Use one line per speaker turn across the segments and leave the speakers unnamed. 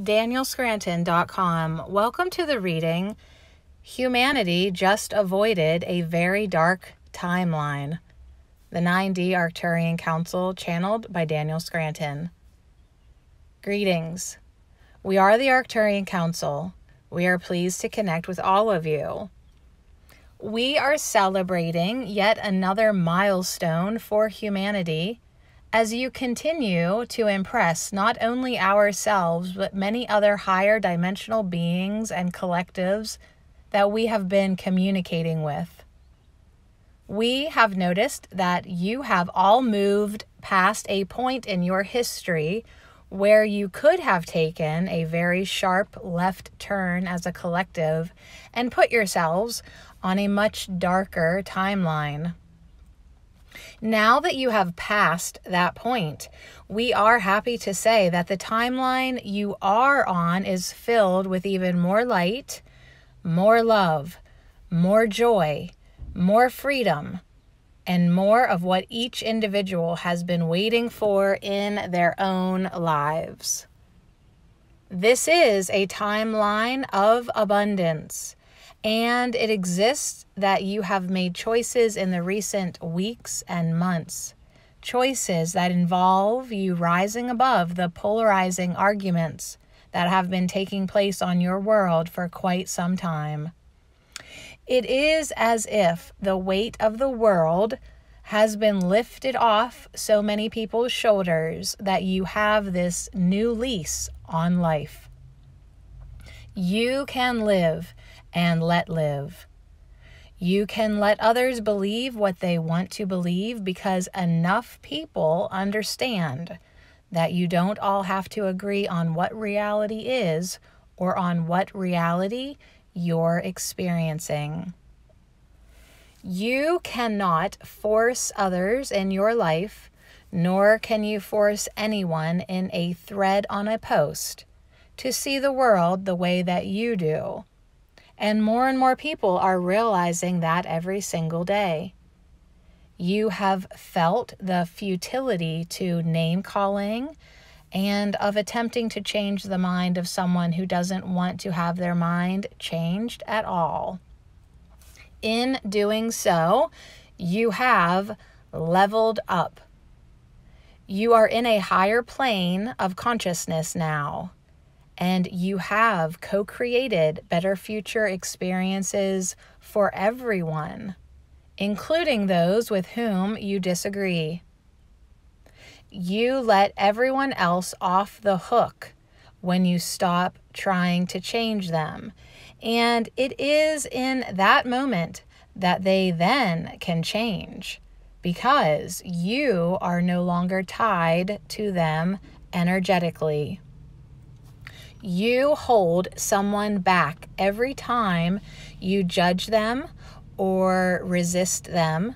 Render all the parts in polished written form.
DanielScranton.com. Welcome to the reading. Humanity just avoided a very dark timeline. The 9D Arcturian Council, channeled by Daniel Scranton. Greetings. We are the Arcturian Council. We are pleased to connect with all of you. We are celebrating yet another milestone for humanity as you continue to impress not only ourselves, but many other higher dimensional beings and collectives that we have been communicating with. We have noticed that you have all moved past a point in your history where you could have taken a very sharp left turn as a collective and put yourselves on a much darker timeline. Now that you have passed that point, we are happy to say that the timeline you are on is filled with even more light, more love, more joy, more freedom, and more of what each individual has been waiting for in their own lives. This is a timeline of abundance. And it exists that you have made choices in the recent weeks and months. Choices that involve you rising above the polarizing arguments that have been taking place on your world for quite some time. It is as if the weight of the world has been lifted off so many people's shoulders that you have this new lease on life. You can live and let live. You can let others believe what they want to believe because enough people understand that you don't all have to agree on what reality is or on what reality you're experiencing. You cannot force others in your life, nor can you force anyone in a thread on a post to see the world the way that you do. And more people are realizing that every single day. You have felt the futility to name calling and of attempting to change the mind of someone who doesn't want to have their mind changed at all. In doing so, you have leveled up. You are in a higher plane of consciousness now. And you have co-created better future experiences for everyone, including those with whom you disagree. You let everyone else off the hook when you stop trying to change them. And it is in that moment that they then can change, because you are no longer tied to them energetically. You hold someone back every time you judge them or resist them.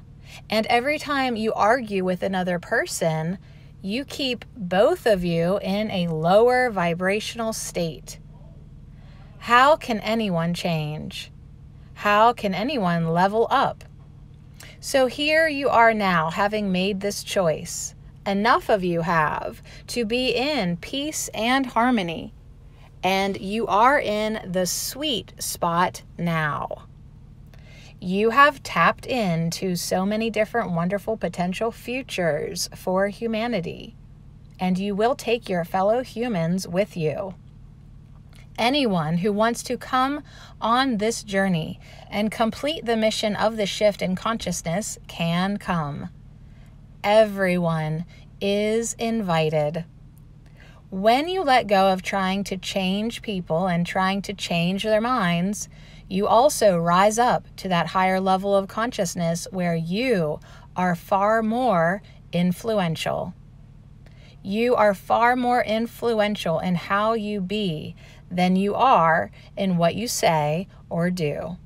And every time you argue with another person, you keep both of you in a lower vibrational state. How can anyone change? How can anyone level up? So here you are now, having made this choice. Enough of you have to be in peace and harmony. And you are in the sweet spot now. You have tapped into so many different wonderful potential futures for humanity, and you will take your fellow humans with you. Anyone who wants to come on this journey and complete the mission of the shift in consciousness can come. Everyone is invited. When you let go of trying to change people and trying to change their minds, you also rise up to that higher level of consciousness where you are far more influential. You are far more influential in how you be than you are in what you say or do.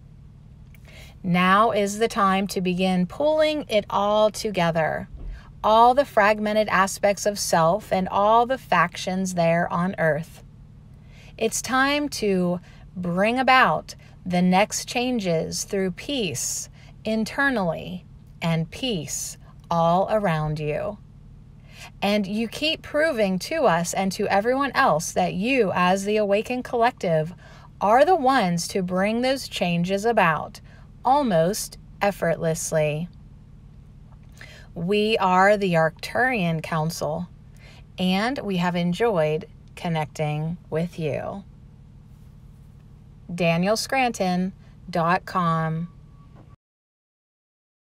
Now is the time to begin pulling it all together. All the fragmented aspects of self and all the factions there on earth. It's time to bring about the next changes through peace internally and peace all around you. And you keep proving to us and to everyone else that you, as the Awakened Collective, are the ones to bring those changes about, almost effortlessly. We are the Arcturian Council, and we have enjoyed connecting with you. DanielScranton.com